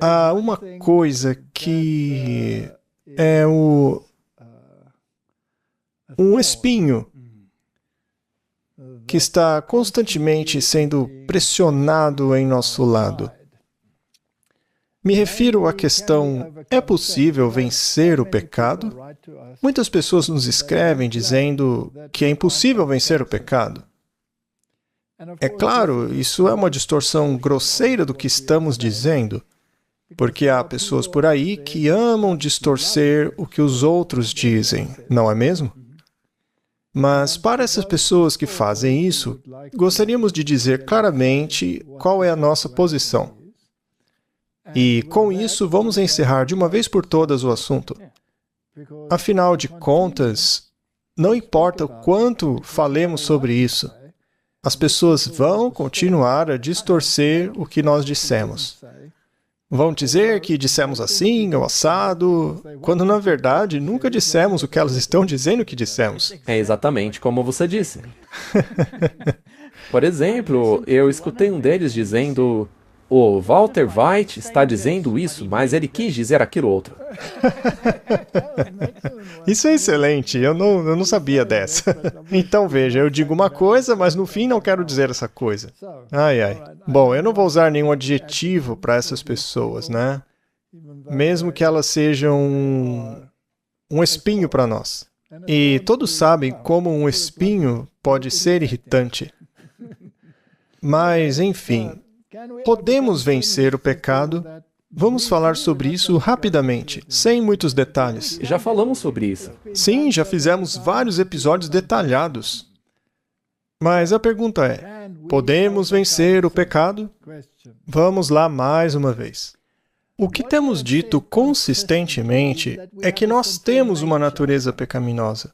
Há uma coisa que é um espinho que está constantemente sendo pressionado em nosso lado. Me refiro à questão: é possível vencer o pecado? Muitas pessoas nos escrevem dizendo que é impossível vencer o pecado. É claro, isso é uma distorção grosseira do que estamos dizendo, porque há pessoas por aí que amam distorcer o que os outros dizem, não é mesmo? Mas para essas pessoas que fazem isso, gostaríamos de dizer claramente qual é a nossa posição. E com isso, vamos encerrar de uma vez por todas o assunto. Afinal de contas, não importa o quanto falemos sobre isso, as pessoas vão continuar a distorcer o que nós dissemos. Vão dizer que dissemos assim ou assado, quando na verdade nunca dissemos o que elas estão dizendo que dissemos. É exatamente como você disse. Por exemplo, eu escutei um deles dizendo: o Walter White está dizendo isso, mas ele quis dizer aquilo outro. Isso é excelente, eu não sabia dessa. Então veja, eu digo uma coisa, mas no fim não quero dizer essa coisa. Ai, ai. Bom, eu não vou usar nenhum adjetivo para essas pessoas, né? Mesmo que elas sejam um espinho para nós. E todos sabem como um espinho pode ser irritante. Mas, enfim, podemos vencer o pecado. Vamos falar sobre isso rapidamente, sem muitos detalhes. Já falamos sobre isso. Sim, já fizemos vários episódios detalhados. Mas a pergunta é: podemos vencer o pecado? Vamos lá mais uma vez. O que temos dito consistentemente é que nós temos uma natureza pecaminosa.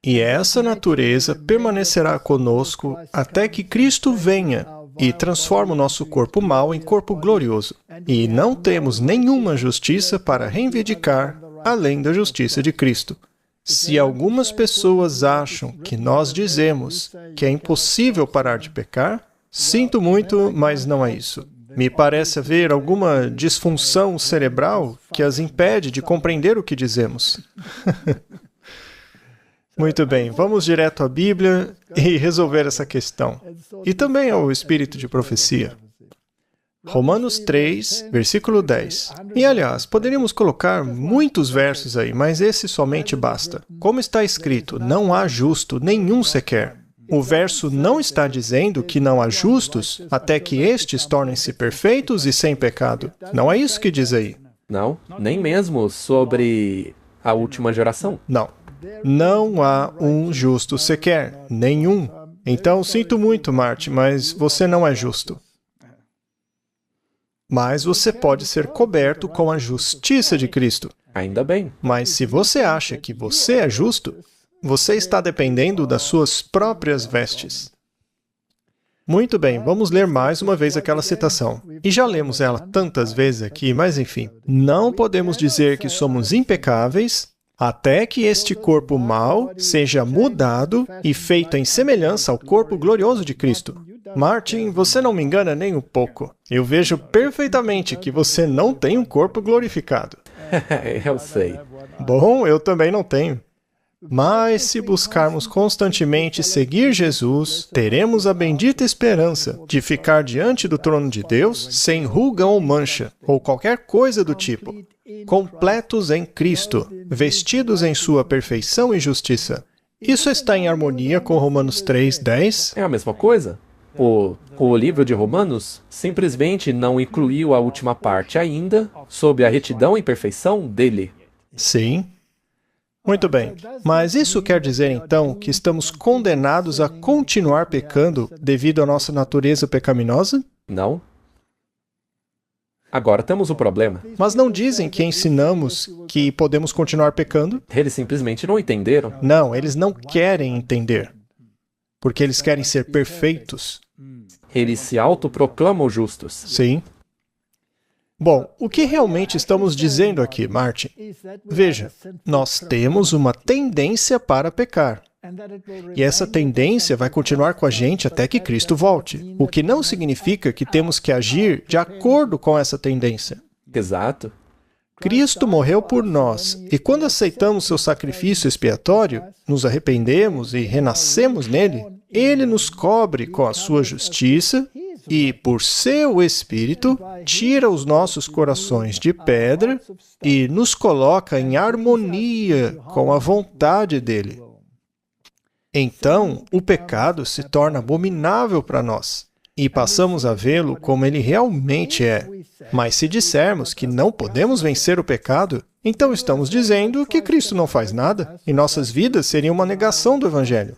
E essa natureza permanecerá conosco até que Cristo venha e transforma o nosso corpo mau em corpo glorioso. E não temos nenhuma justiça para reivindicar além da justiça de Cristo. Se algumas pessoas acham que nós dizemos que é impossível parar de pecar, sinto muito, mas não é isso. Me parece haver alguma disfunção cerebral que as impede de compreender o que dizemos. Muito bem, vamos direto à Bíblia e resolver essa questão. E também ao espírito de profecia. Romanos 3, versículo 10. E, aliás, poderíamos colocar muitos versos aí, mas esse somente basta. Como está escrito, não há justo nenhum sequer. O verso não está dizendo que não há justos até que estes tornem-se perfeitos e sem pecado. Não é isso que diz aí. Não, nem mesmo sobre a última geração. Não. Não há um justo sequer. Nenhum. Então, sinto muito, Marty, mas você não é justo. Mas você pode ser coberto com a justiça de Cristo. Ainda bem. Mas se você acha que você é justo, você está dependendo das suas próprias vestes. Muito bem, vamos ler mais uma vez aquela citação. E já lemos ela tantas vezes aqui, mas enfim. Não podemos dizer que somos impecáveis até que este corpo mau seja mudado e feito em semelhança ao corpo glorioso de Cristo. Martin, você não me engana nem um pouco. Eu vejo perfeitamente que você não tem um corpo glorificado. Eu sei. Bom, eu também não tenho. Mas se buscarmos constantemente seguir Jesus, teremos a bendita esperança de ficar diante do trono de Deus sem ruga ou mancha, ou qualquer coisa do tipo, completos em Cristo, vestidos em sua perfeição e justiça. Isso está em harmonia com Romanos 3, 10? É a mesma coisa? O livro de Romanos simplesmente não incluiu a última parte ainda sobre a retidão e perfeição dele. Sim. Muito bem. Mas isso quer dizer então que estamos condenados a continuar pecando devido à nossa natureza pecaminosa? Não. Agora temos o problema. Mas não dizem que ensinamos que podemos continuar pecando? Eles simplesmente não entenderam. Não, eles não querem entender. Porque eles querem ser perfeitos. Eles se autoproclamam justos. Sim. Bom, o que realmente estamos dizendo aqui, Martin? Veja, nós temos uma tendência para pecar. E essa tendência vai continuar com a gente até que Cristo volte, o que não significa que temos que agir de acordo com essa tendência. Exato. Cristo morreu por nós, e quando aceitamos seu sacrifício expiatório, nos arrependemos e renascemos nele, ele nos cobre com a sua justiça e, por seu Espírito, tira os nossos corações de pedra e nos coloca em harmonia com a vontade dele. Então, o pecado se torna abominável para nós e passamos a vê-lo como ele realmente é. Mas se dissermos que não podemos vencer o pecado, então estamos dizendo que Cristo não faz nada e nossas vidas seriam uma negação do Evangelho.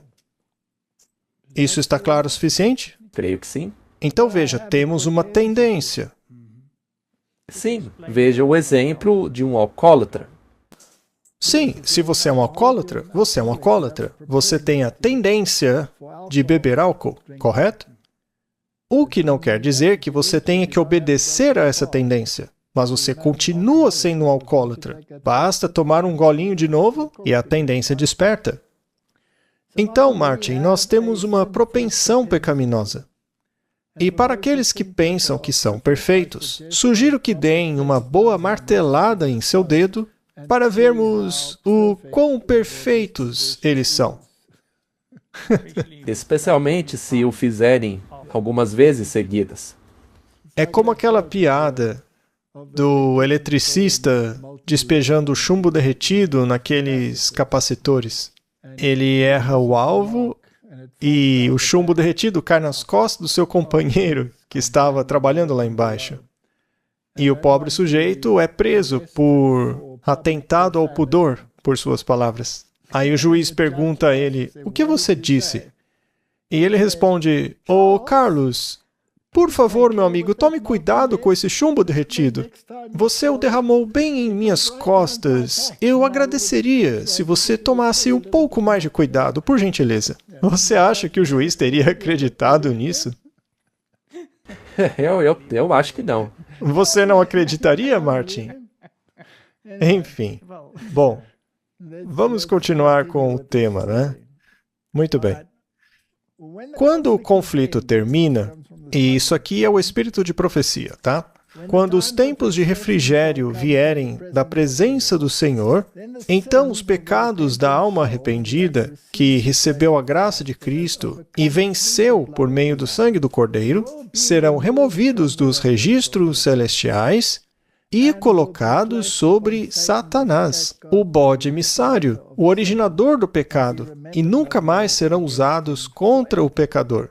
Isso está claro o suficiente? Creio que sim. Então veja, temos uma tendência. Sim, veja o exemplo de um alcoólatra. Sim, se você é um alcoólatra, você é um alcoólatra. Você tem a tendência de beber álcool, correto? O que não quer dizer que você tenha que obedecer a essa tendência, mas você continua sendo um alcoólatra. Basta tomar um golinho de novo e a tendência desperta. Então, Martin, nós temos uma propensão pecaminosa. E para aqueles que pensam que são perfeitos, sugiro que deem uma boa martelada em seu dedo para vermos o quão perfeitos eles são. Especialmente se o fizerem algumas vezes seguidas. É como aquela piada do eletricista despejando chumbo derretido naqueles capacitores. Ele erra o alvo e o chumbo derretido cai nas costas do seu companheiro que estava trabalhando lá embaixo. E o pobre sujeito é preso por atentado ao pudor, por suas palavras. Aí o juiz pergunta a ele, o que você disse? E ele responde, ô Carlos, por favor, meu amigo, tome cuidado com esse chumbo derretido. Você o derramou bem em minhas costas. Eu agradeceria se você tomasse um pouco mais de cuidado, por gentileza. Você acha que o juiz teria acreditado nisso? Eu acho que não. Você não acreditaria, Martin? Enfim. Bom, vamos continuar com o tema, né? Muito bem. Quando o conflito termina, e isso aqui é o espírito de profecia, tá? Quando os tempos de refrigério vierem da presença do Senhor, então os pecados da alma arrependida, que recebeu a graça de Cristo e venceu por meio do sangue do Cordeiro, serão removidos dos registros celestiais e colocados sobre Satanás, o bode emissário, o originador do pecado, e nunca mais serão usados contra o pecador.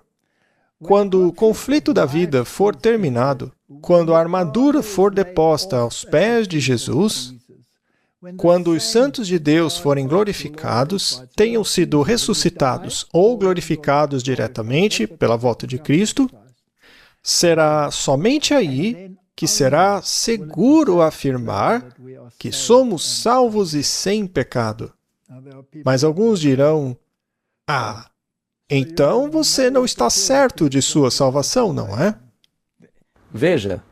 Quando o conflito da vida for terminado, quando a armadura for deposta aos pés de Jesus, quando os santos de Deus forem glorificados, tenham sido ressuscitados ou glorificados diretamente pela volta de Cristo, será somente aí que será seguro afirmar que somos salvos e sem pecado. Mas alguns dirão, então você não está certo de sua salvação, não é? Veja,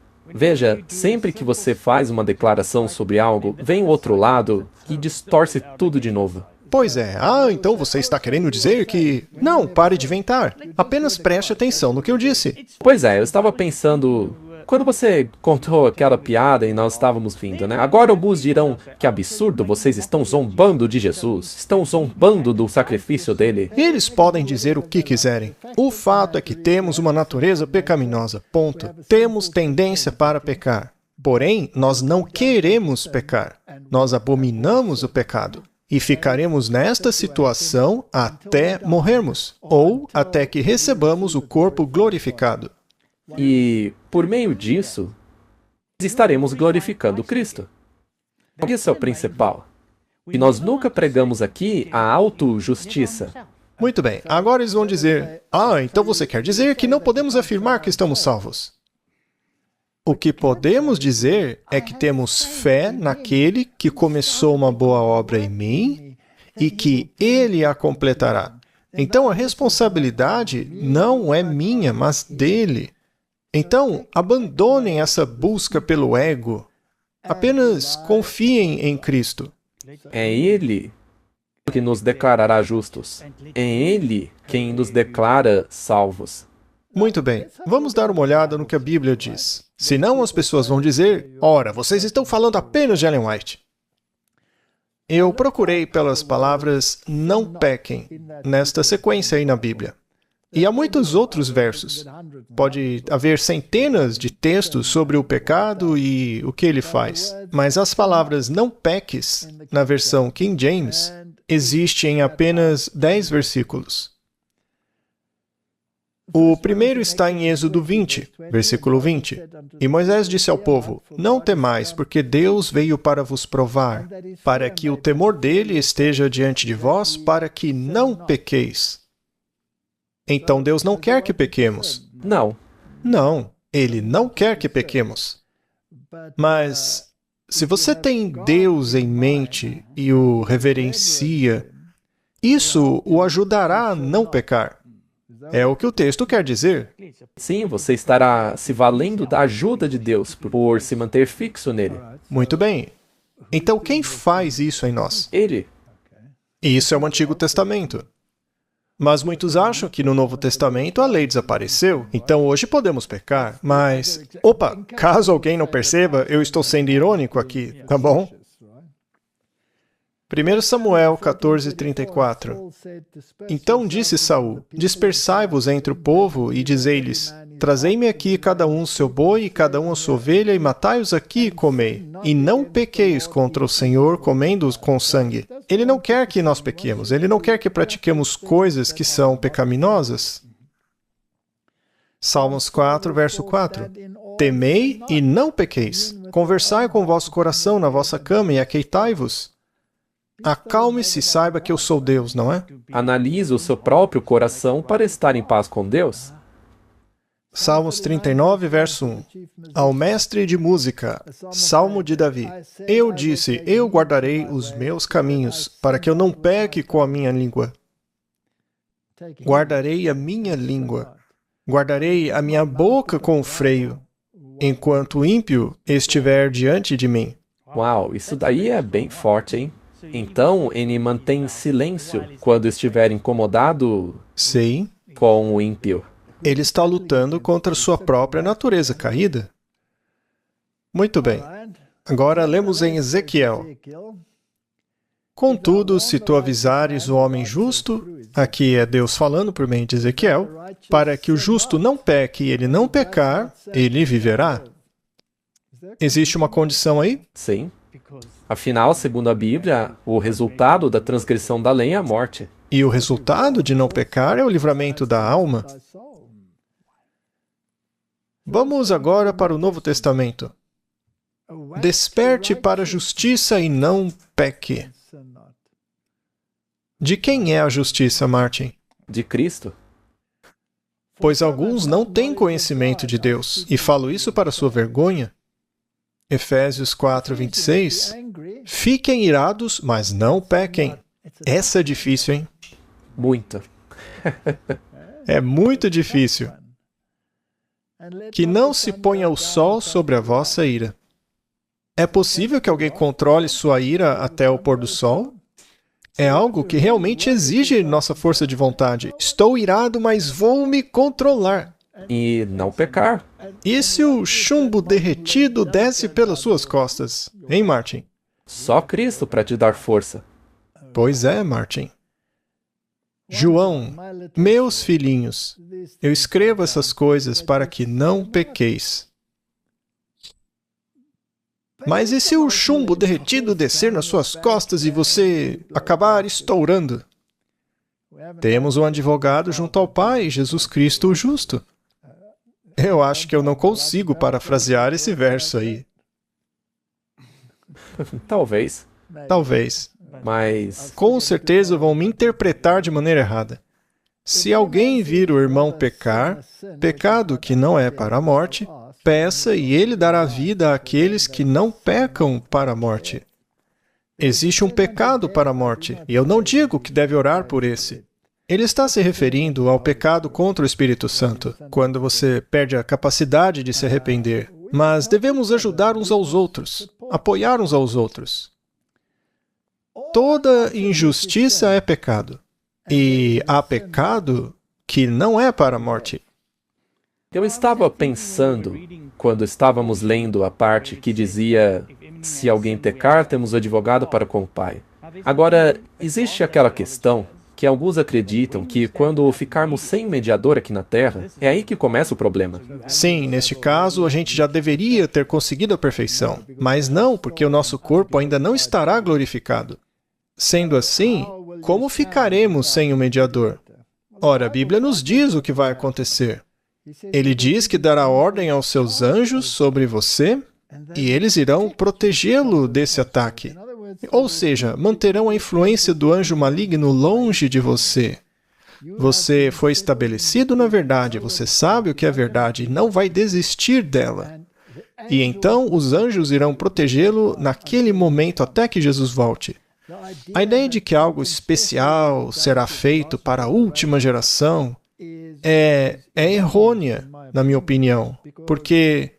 sempre que você faz uma declaração sobre algo, vem o outro lado e distorce tudo de novo. Pois é. Então você está querendo dizer que... Não, pare de inventar. Apenas preste atenção no que eu disse. Pois é, eu estava pensando... Quando você contou aquela piada e nós estávamos vindo, né? Agora alguns dirão, que absurdo, vocês estão zombando de Jesus, estão zombando do sacrifício dele. Eles podem dizer o que quiserem. O fato é que temos uma natureza pecaminosa, ponto. Temos tendência para pecar. Porém, nós não queremos pecar. Nós abominamos o pecado. E ficaremos nesta situação até morrermos, ou até que recebamos o corpo glorificado. E, por meio disso, estaremos glorificando Cristo. Isso é o principal. E nós nunca pregamos aqui a autojustiça. Muito bem, agora eles vão dizer, então você quer dizer que não podemos afirmar que estamos salvos. O que podemos dizer é que temos fé naquele que começou uma boa obra em mim e que ele a completará. Então a responsabilidade não é minha, mas dele. Então, abandonem essa busca pelo ego. Apenas confiem em Cristo. É Ele que nos declarará justos. É Ele quem nos declara salvos. Muito bem, vamos dar uma olhada no que a Bíblia diz. Senão as pessoas vão dizer, ora, vocês estão falando apenas de Ellen White. Eu procurei pelas palavras não pequem nesta sequência aí na Bíblia. E há muitos outros versos. Pode haver centenas de textos sobre o pecado e o que ele faz. Mas as palavras não peques, na versão King James, existem em apenas 10 versículos. O primeiro está em Êxodo 20, versículo 20. E Moisés disse ao povo, não temais, porque Deus veio para vos provar, para que o temor dele esteja diante de vós, para que não pequeis. Então Deus não quer que pequemos. Não. Não, Ele não quer que pequemos. Mas, se você tem Deus em mente e o reverencia, isso o ajudará a não pecar. É o que o texto quer dizer. Sim, você estará se valendo da ajuda de Deus por se manter fixo nele. Muito bem. Então, quem faz isso em nós? Ele. E isso é o Antigo Testamento. Mas muitos acham que no Novo Testamento a lei desapareceu, então hoje podemos pecar. Mas, opa, caso alguém não perceba, eu estou sendo irônico aqui, tá bom? 1 Samuel 14:34. Então disse Saul, dispersai-vos entre o povo e dizei-lhes, trazei-me aqui cada um o seu boi e cada um a sua ovelha e matai-os aqui e comei. E não pequeis contra o Senhor comendo-os com sangue. Ele não quer que nós pequemos, ele não quer que pratiquemos coisas que são pecaminosas. Salmos 4, verso 4. Temei e não pequeis. Conversai com o vosso coração na vossa cama e aqueitai-vos. Acalme-se e saiba que eu sou Deus, não é? Analise o seu próprio coração para estar em paz com Deus. Salmos 39, verso 1. Ao mestre de música, Salmo de Davi. Eu disse, eu guardarei os meus caminhos, para que eu não peque com a minha língua. Guardarei a minha língua. Guardarei a minha boca com freio, enquanto o ímpio estiver diante de mim. Uau, isso daí é bem forte, hein? Então, ele mantém silêncio quando estiver incomodado Sim. com o ímpio. Ele está lutando contra sua própria natureza caída. Muito bem. Agora lemos em Ezequiel. Contudo, se tu avisares o homem justo, aqui é Deus falando por meio de Ezequiel, para que o justo não peque e ele não pecar, ele viverá. Existe uma condição aí? Sim. Afinal, segundo a Bíblia, o resultado da transgressão da lei é a morte. E o resultado de não pecar é o livramento da alma. Vamos agora para o Novo Testamento. Desperte para a justiça e não peque. De quem é a justiça, Martin? De Cristo. Pois alguns não têm conhecimento de Deus, e falo isso para sua vergonha. Efésios 4, 26. Fiquem irados, mas não pequem. Essa é difícil, hein? Muito. É muito difícil. Que não se ponha o sol sobre a vossa ira. É possível que alguém controle sua ira até o pôr do sol? É algo que realmente exige nossa força de vontade. Estou irado, mas vou me controlar. E não pecar. E se o chumbo derretido desce pelas suas costas? Hein, Martin? Só Cristo para te dar força. Pois é, Martin. João, meus filhinhos, eu escrevo essas coisas para que não pequeis. Mas e se o chumbo derretido descer nas suas costas e você acabar estourando? Temos um advogado junto ao Pai, Jesus Cristo o Justo. Eu acho que eu não consigo parafrasear esse verso aí. Talvez. Talvez. Mas Com certeza vão me interpretar de maneira errada. Se alguém vir o irmão pecar, pecado que não é para a morte, peça e ele dará vida àqueles que não pecam para a morte. Existe um pecado para a morte, e eu não digo que deve orar por esse. Ele está se referindo ao pecado contra o Espírito Santo, quando você perde a capacidade de se arrepender. Mas devemos ajudar uns aos outros, apoiar uns aos outros. Toda injustiça é pecado. E há pecado que não é para a morte. Eu estava pensando, quando estávamos lendo a parte que dizia: se alguém pecar, temos advogado para com o Pai. Agora, existe aquela questão que alguns acreditam que quando ficarmos sem mediador aqui na Terra, é aí que começa o problema. Sim, neste caso, a gente já deveria ter conseguido a perfeição. Mas não, porque o nosso corpo ainda não estará glorificado. Sendo assim, como ficaremos sem o mediador? Ora, a Bíblia nos diz o que vai acontecer. Ele diz que dará ordem aos seus anjos sobre você e eles irão protegê-lo desse ataque. Ou seja, manterão a influência do anjo maligno longe de você. Você foi estabelecido na verdade, você sabe o que é verdade e não vai desistir dela. E então os anjos irão protegê-lo naquele momento até que Jesus volte. A ideia de que algo especial será feito para a última geração é errônea, na minha opinião, porque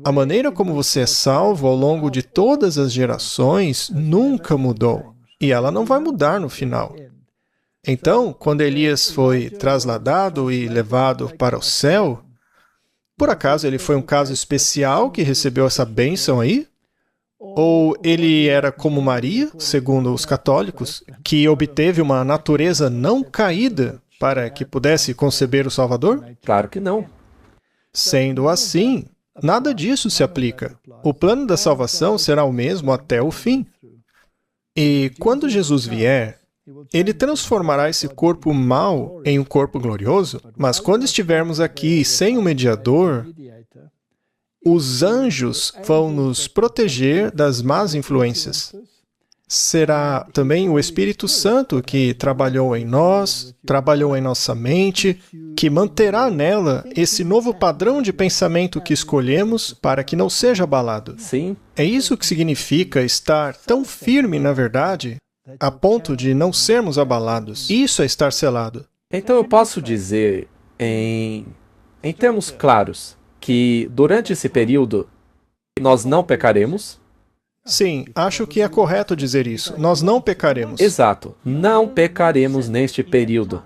a maneira como você é salvo ao longo de todas as gerações nunca mudou, e ela não vai mudar no final. Então, quando Elias foi trasladado e levado para o céu, por acaso ele foi um caso especial que recebeu essa bênção aí? Ou ele era como Maria, segundo os católicos, que obteve uma natureza não caída para que pudesse conceber o Salvador? Claro que não. Sendo assim, nada disso se aplica. O plano da salvação será o mesmo até o fim. E quando Jesus vier, ele transformará esse corpo mau em um corpo glorioso, mas quando estivermos aqui sem o mediador, os anjos vão nos proteger das más influências. Será também o Espírito Santo que trabalhou em nós, trabalhou em nossa mente, que manterá nela esse novo padrão de pensamento que escolhemos para que não seja abalado. Sim. É isso que significa estar tão firme na verdade, a ponto de não sermos abalados. Isso é estar selado. Então eu posso dizer, em termos claros, que durante esse período nós não pecaremos. Sim, acho que é correto dizer isso. Nós não pecaremos. Exato, não pecaremos neste período.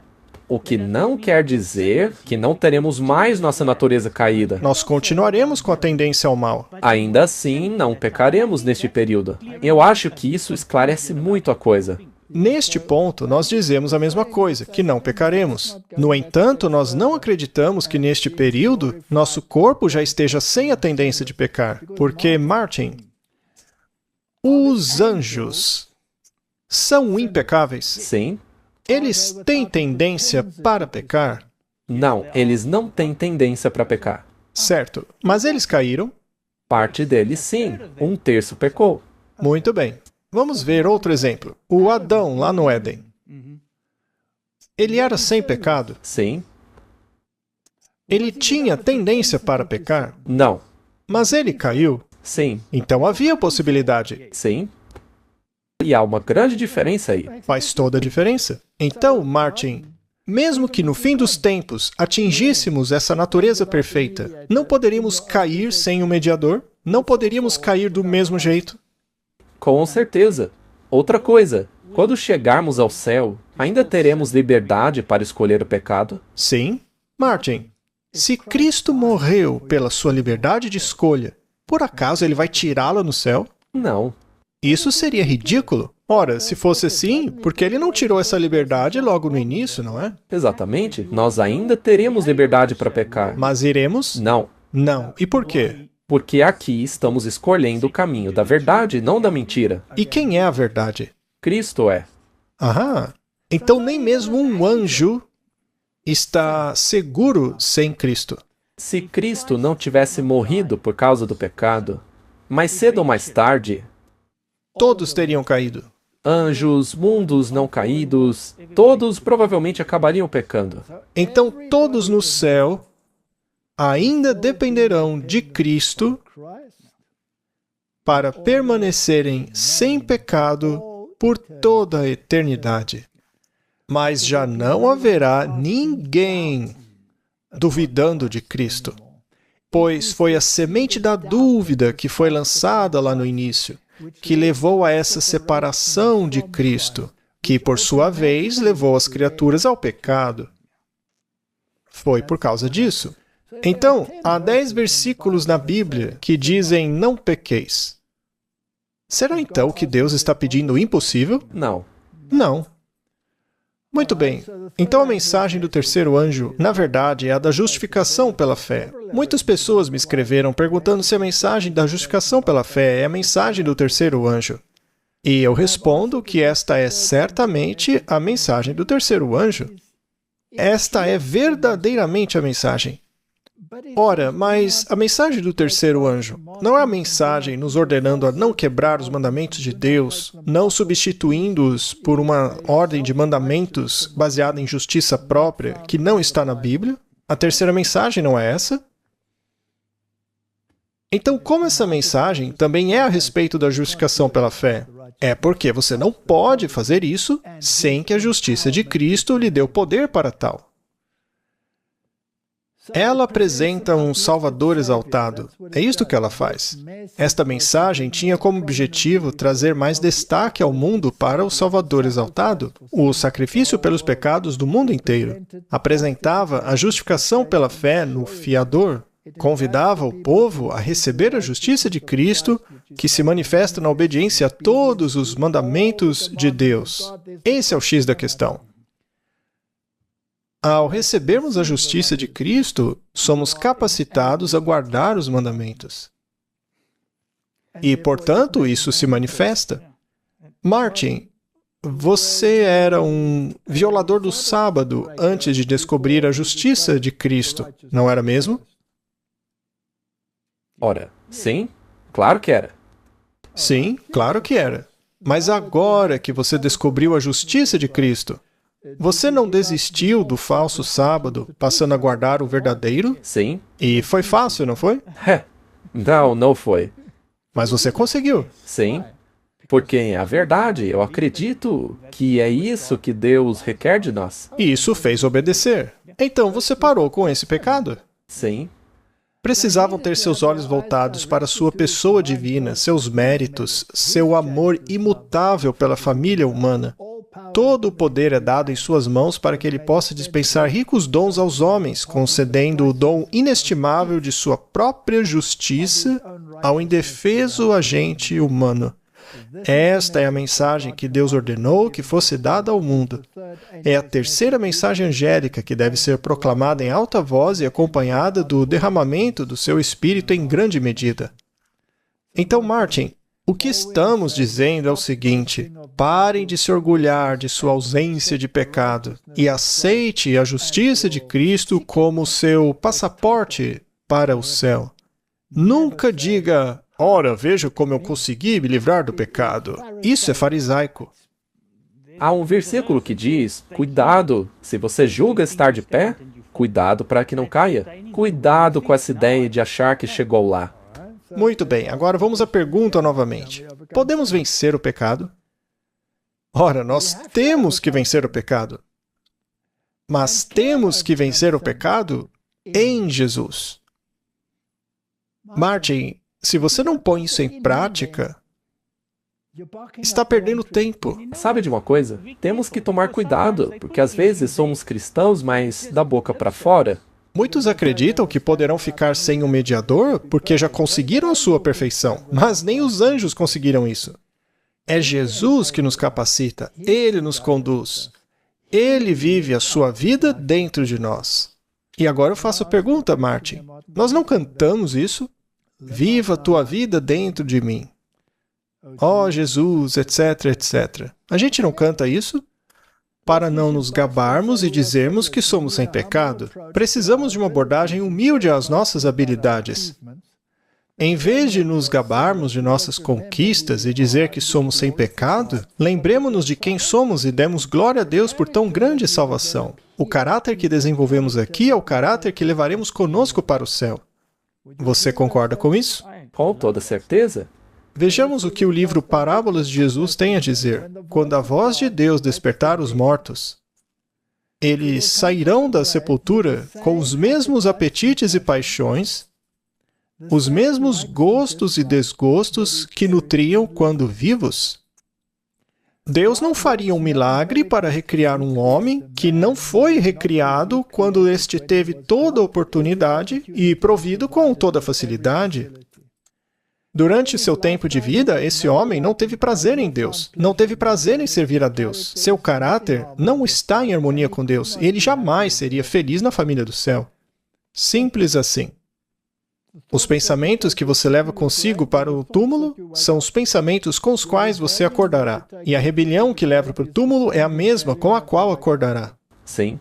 O que não quer dizer que não teremos mais nossa natureza caída. Nós continuaremos com a tendência ao mal. Ainda assim, não pecaremos neste período. Eu acho que isso esclarece muito a coisa. Neste ponto, nós dizemos a mesma coisa, que não pecaremos. No entanto, nós não acreditamos que neste período nosso corpo já esteja sem a tendência de pecar. Porque, Martin, os anjos são impecáveis? Sim. Eles têm tendência para pecar? Não, eles não têm tendência para pecar. Certo. Mas eles caíram? Parte deles, sim. 1/3 pecou. Muito bem. Vamos ver outro exemplo. O Adão, lá no Éden. Ele era sem pecado? Sim. Ele tinha tendência para pecar? Não. Mas ele caiu? Sim. Então havia possibilidade. Sim. E há uma grande diferença aí. Faz toda a diferença. Então, Martin, mesmo que no fim dos tempos atingíssemos essa natureza perfeita, não poderíamos cair sem o mediador? Não poderíamos cair do mesmo jeito? Com certeza. Outra coisa, quando chegarmos ao céu, ainda teremos liberdade para escolher o pecado? Sim. Martin, se Cristo morreu pela sua liberdade de escolha, por acaso ele vai tirá-la no céu? Não. Isso seria ridículo. Ora, se fosse assim, porque ele não tirou essa liberdade logo no início, não é? Exatamente. Nós ainda teremos liberdade para pecar. Mas iremos? Não. Não. E por quê? Porque aqui estamos escolhendo o caminho da verdade, não da mentira. E quem é a verdade? Cristo é. Aham. Então nem mesmo um anjo está seguro sem Cristo. Se Cristo não tivesse morrido por causa do pecado, mais cedo ou mais tarde, Todos teriam caído. anjos, mundos não caídos, todos provavelmente acabariam pecando. Então todos no céu ainda dependerão de Cristo para permanecerem sem pecado por toda a eternidade. Mas já não haverá ninguém duvidando de Cristo, pois foi a semente da dúvida que foi lançada lá no início. que levou a essa separação de Cristo, que, por sua vez, levou as criaturas ao pecado. Foi por causa disso. Então, há 10 versículos na Bíblia que dizem não pequeis. Será então que Deus está pedindo o impossível? Não. Não. Muito bem. Então a mensagem do terceiro anjo, na verdade, é a da justificação pela fé. Muitas pessoas me escreveram perguntando se a mensagem da justificação pela fé é a mensagem do terceiro anjo. E eu respondo que esta é certamente a mensagem do terceiro anjo. Esta é verdadeiramente a mensagem. Ora, mas a mensagem do terceiro anjo não é a mensagem nos ordenando a não quebrar os mandamentos de Deus, não substituindo-os por uma ordem de mandamentos baseada em justiça própria que não está na Bíblia? A terceira mensagem não é essa? Então, como essa mensagem também é a respeito da justificação pela fé? É porque você não pode fazer isso sem que a justiça de Cristo lhe dê o poder para tal. Ela apresenta um Salvador exaltado. É isto que ela faz. Esta mensagem tinha como objetivo trazer mais destaque ao mundo para o Salvador exaltado, o sacrifício pelos pecados do mundo inteiro. Apresentava a justificação pela fé no fiador. Convidava o povo a receber a justiça de Cristo, que se manifesta na obediência a todos os mandamentos de Deus. Esse é o X da questão. Ao recebermos a justiça de Cristo, somos capacitados a guardar os mandamentos. E, portanto, isso se manifesta. Martin, você era um violador do sábado antes de descobrir a justiça de Cristo, não era mesmo? Ora, sim, claro que era. Sim, claro que era. Mas agora que você descobriu a justiça de Cristo, você não desistiu do falso sábado, passando a guardar o verdadeiro? Sim. E foi fácil, não foi? Não, não foi. Mas você conseguiu. Sim. Porque, a verdade, eu acredito que é isso que Deus requer de nós. E isso fez obedecer. Então você parou com esse pecado? Sim. Precisavam ter seus olhos voltados para sua pessoa divina, seus méritos, seu amor imutável pela família humana. Todo o poder é dado em suas mãos para que ele possa dispensar ricos dons aos homens, concedendo o dom inestimável de sua própria justiça ao indefeso agente humano. Esta é a mensagem que Deus ordenou que fosse dada ao mundo. É a terceira mensagem angélica que deve ser proclamada em alta voz e acompanhada do derramamento do seu Espírito em grande medida. Então, Martin, o que estamos dizendo é o seguinte: parem de se orgulhar de sua ausência de pecado e aceite a justiça de Cristo como seu passaporte para o céu. Nunca diga, ora, veja como eu consegui me livrar do pecado. Isso é farisaico. Há um versículo que diz, cuidado, se você julga estar de pé, cuidado para que não caia. Cuidado com essa ideia de achar que chegou lá. Muito bem, agora vamos à pergunta novamente. Podemos vencer o pecado? Ora, nós temos que vencer o pecado. Mas temos que vencer o pecado em Jesus. Martin, se você não põe isso em prática, está perdendo tempo. Sabe de uma coisa? Temos que tomar cuidado, porque às vezes somos cristãos, mas da boca para fora. Muitos acreditam que poderão ficar sem um mediador porque já conseguiram a sua perfeição, mas nem os anjos conseguiram isso. É Jesus que nos capacita, Ele nos conduz. Ele vive a sua vida dentro de nós. E agora eu faço a pergunta, Martin. Nós não cantamos isso? Viva a tua vida dentro de mim. Ó Jesus, etc, etc. A gente não canta isso? Para não nos gabarmos e dizermos que somos sem pecado, precisamos de uma abordagem humilde às nossas habilidades. Em vez de nos gabarmos de nossas conquistas e dizer que somos sem pecado, lembremos-nos de quem somos e demos glória a Deus por tão grande salvação. O caráter que desenvolvemos aqui é o caráter que levaremos conosco para o céu. Você concorda com isso? Com toda certeza. Vejamos o que o livro Parábolas de Jesus tem a dizer. Quando a voz de Deus despertar os mortos, eles sairão da sepultura com os mesmos apetites e paixões, os mesmos gostos e desgostos que nutriam quando vivos. Deus não faria um milagre para recriar um homem que não foi recriado quando este teve toda a oportunidade e provido com toda a facilidade. Durante seu tempo de vida, esse homem não teve prazer em Deus, não teve prazer em servir a Deus. Seu caráter não está em harmonia com Deus e ele jamais seria feliz na família do céu. Simples assim. Os pensamentos que você leva consigo para o túmulo são os pensamentos com os quais você acordará. E a rebelião que leva para o túmulo é a mesma com a qual acordará. Sim.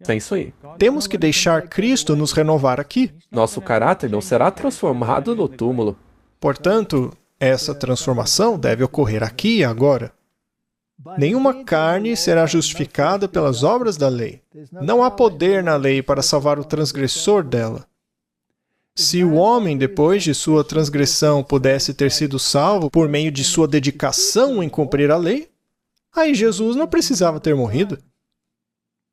É isso aí. Temos que deixar Cristo nos renovar aqui. Nosso caráter não será transformado no túmulo. Portanto, essa transformação deve ocorrer aqui e agora. Nenhuma carne será justificada pelas obras da lei. Não há poder na lei para salvar o transgressor dela. Se o homem, depois de sua transgressão, pudesse ter sido salvo por meio de sua dedicação em cumprir a lei, aí Jesus não precisava ter morrido.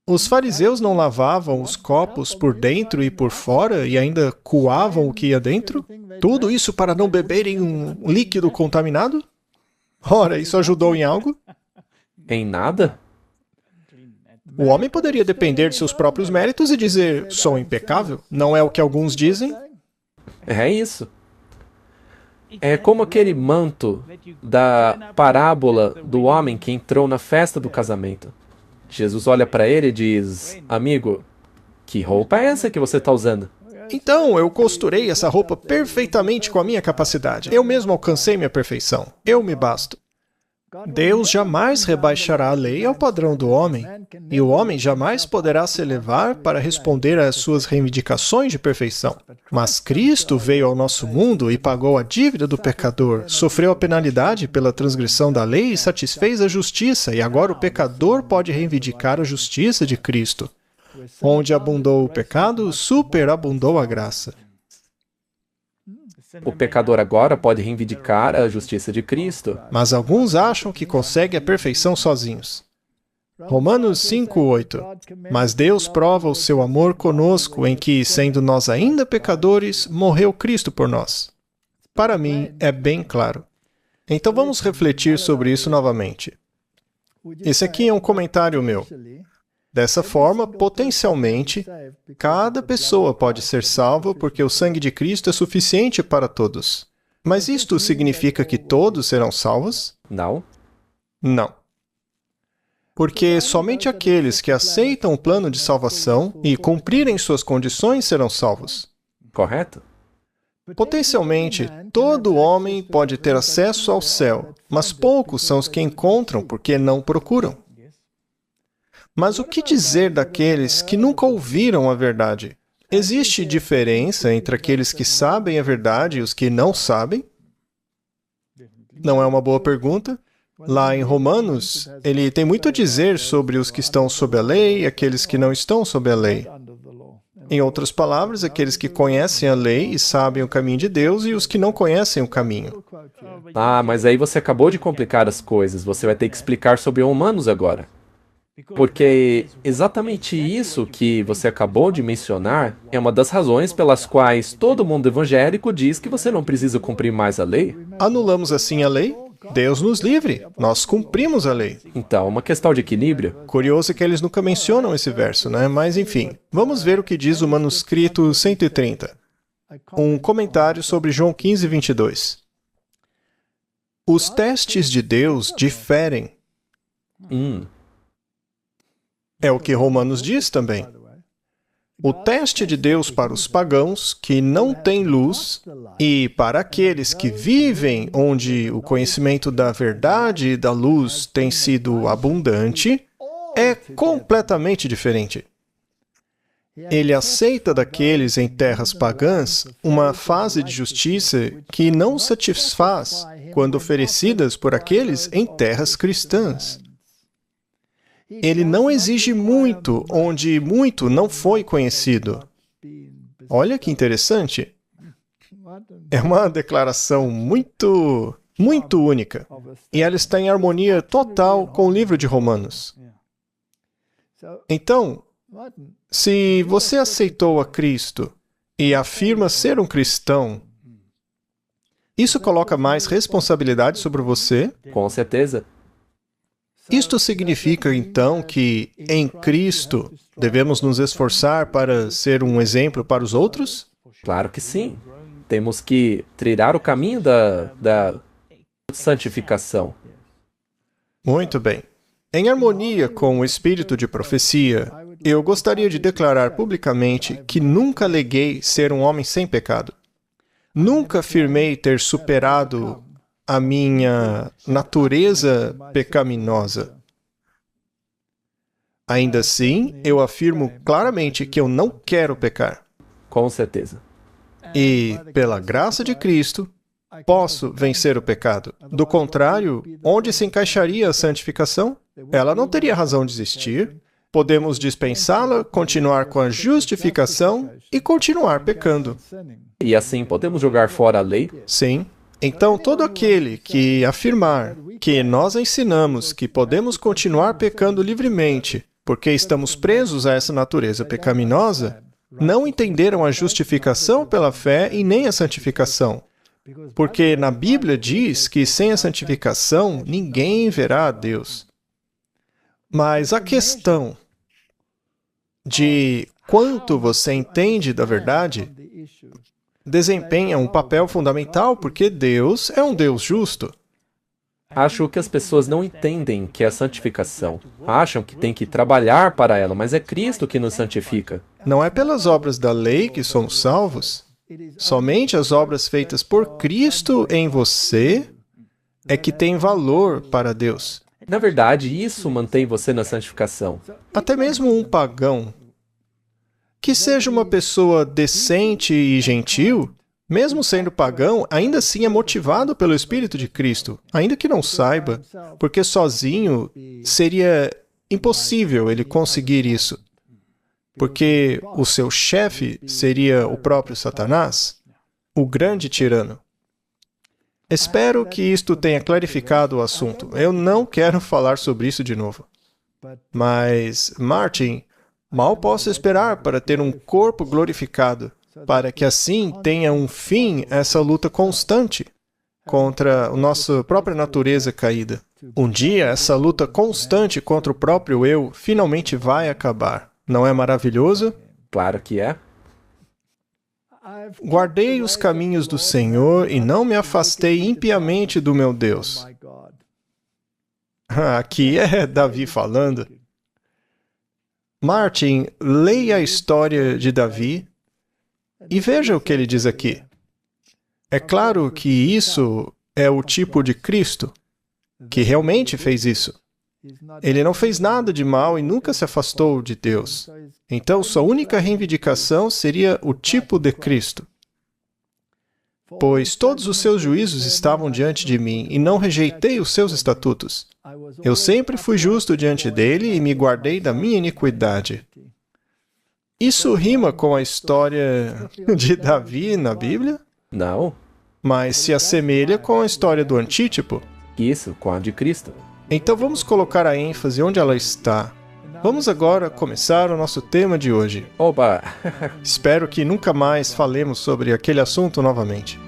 Os fariseus não lavavam os copos por dentro e por fora e ainda coavam o que ia dentro? Tudo isso para não beberem um líquido contaminado? Ora, isso ajudou em algo? Em nada? O homem poderia depender de seus próprios méritos e dizer, sou impecável. Não é o que alguns dizem? É isso. É como aquele manto da parábola do homem que entrou na festa do casamento. Jesus olha para ele e diz, amigo, que roupa é essa que você está usando? Então, eu costurei essa roupa perfeitamente com a minha capacidade. Eu mesmo alcancei minha perfeição. Eu me basto. Deus jamais rebaixará a lei ao padrão do homem, e o homem jamais poderá se elevar para responder às suas reivindicações de perfeição. Mas Cristo veio ao nosso mundo e pagou a dívida do pecador, sofreu a penalidade pela transgressão da lei e satisfez a justiça, e agora o pecador pode reivindicar a justiça de Cristo. Onde abundou o pecado, superabundou a graça. O pecador agora pode reivindicar a justiça de Cristo. Mas alguns acham que conseguem a perfeição sozinhos. Romanos 5:8. Mas Deus prova o seu amor conosco em que, sendo nós ainda pecadores, morreu Cristo por nós. Para mim, é bem claro. Então vamos refletir sobre isso novamente. Esse aqui é um comentário meu. Dessa forma, potencialmente, cada pessoa pode ser salva porque o sangue de Cristo é suficiente para todos. Mas isto significa que todos serão salvos? Não. Não. Porque somente aqueles que aceitam o plano de salvação e cumprirem suas condições serão salvos. Correto? Potencialmente, todo homem pode ter acesso ao céu, mas poucos são os que encontram porque não procuram. Mas o que dizer daqueles que nunca ouviram a verdade? Existe diferença entre aqueles que sabem a verdade e os que não sabem? Não é uma boa pergunta? Lá em Romanos, ele tem muito a dizer sobre os que estão sob a lei e aqueles que não estão sob a lei. Em outras palavras, aqueles que conhecem a lei e sabem o caminho de Deus e os que não conhecem o caminho. Ah, mas aí você acabou de complicar as coisas. Você vai ter que explicar sobre Romanos agora. Porque exatamente isso que você acabou de mencionar é uma das razões pelas quais todo mundo evangélico diz que você não precisa cumprir mais a lei. Anulamos assim a lei? Deus nos livre. Nós cumprimos a lei. Então, uma questão de equilíbrio. Curioso que eles nunca mencionam esse verso, né? Mas enfim, vamos ver o que diz o manuscrito 130. Um comentário sobre João 15:22. Os testes de Deus diferem. É o que Romanos diz também. O teste de Deus para os pagãos que não têm luz e para aqueles que vivem onde o conhecimento da verdade e da luz tem sido abundante é completamente diferente. Ele aceita daqueles em terras pagãs uma fase de justiça que não satisfaz quando oferecidas por aqueles em terras cristãs. Ele não exige muito onde muito não foi conhecido. Olha que interessante. É uma declaração muito única. E ela está em harmonia total com o livro de Romanos. Então, se você aceitou a Cristo e afirma ser um cristão, isso coloca mais responsabilidade sobre você? Com certeza. Isto significa, então, que em Cristo devemos nos esforçar para ser um exemplo para os outros? Claro que sim. Temos que trilhar o caminho da santificação. Muito bem. Em harmonia com o espírito de profecia, eu gostaria de declarar publicamente que nunca aleguei ser um homem sem pecado. Nunca afirmei ter superado a minha natureza pecaminosa. Ainda assim, eu afirmo claramente que eu não quero pecar. Com certeza. E, pela graça de Cristo, posso vencer o pecado. Do contrário, onde se encaixaria a santificação? Ela não teria razão de existir. Podemos dispensá-la, continuar com a justificação e continuar pecando. E assim podemos jogar fora a lei? Sim. Então, todo aquele que afirmar que nós ensinamos que podemos continuar pecando livremente porque estamos presos a essa natureza pecaminosa, não entenderam a justificação pela fé e nem a santificação. Porque na Bíblia diz que sem a santificação ninguém verá a Deus. Mas a questão de quanto você entende da verdade desempenha um papel fundamental porque Deus é um Deus justo. Acho que as pessoas não entendem que é a santificação. Acham que tem que trabalhar para ela, mas é Cristo que nos santifica. Não é pelas obras da lei que somos salvos. Somente as obras feitas por Cristo em você é que têm valor para Deus. Na verdade, isso mantém você na santificação. Até mesmo um pagão, que seja uma pessoa decente e gentil, mesmo sendo pagão, ainda assim é motivado pelo Espírito de Cristo, ainda que não saiba, porque sozinho seria impossível ele conseguir isso. Porque o seu chefe seria o próprio Satanás, o grande tirano. Espero que isto tenha clarificado o assunto. Eu não quero falar sobre isso de novo. Mas, Martin, mal posso esperar para ter um corpo glorificado, para que assim tenha um fim essa luta constante contra a nossa própria natureza caída. Um dia, essa luta constante contra o próprio eu finalmente vai acabar. Não é maravilhoso? Claro que é. Guardei os caminhos do Senhor e não me afastei impiamente do meu Deus. Aqui é Davi falando. Martin, leia a história de Davi e veja o que ele diz aqui. É claro que isso é o tipo de Cristo, que realmente fez isso. Ele não fez nada de mal e nunca se afastou de Deus. Então, sua única reivindicação seria o tipo de Cristo. Pois todos os seus juízos estavam diante de mim e não rejeitei os seus estatutos. Eu sempre fui justo diante dele e me guardei da minha iniquidade. Isso rima com a história de Davi na Bíblia? Não. Mas se assemelha com a história do antítipo. Isso, com a de Cristo. Então vamos colocar a ênfase onde ela está. Vamos agora começar o nosso tema de hoje. Oba! Espero que nunca mais falemos sobre aquele assunto novamente.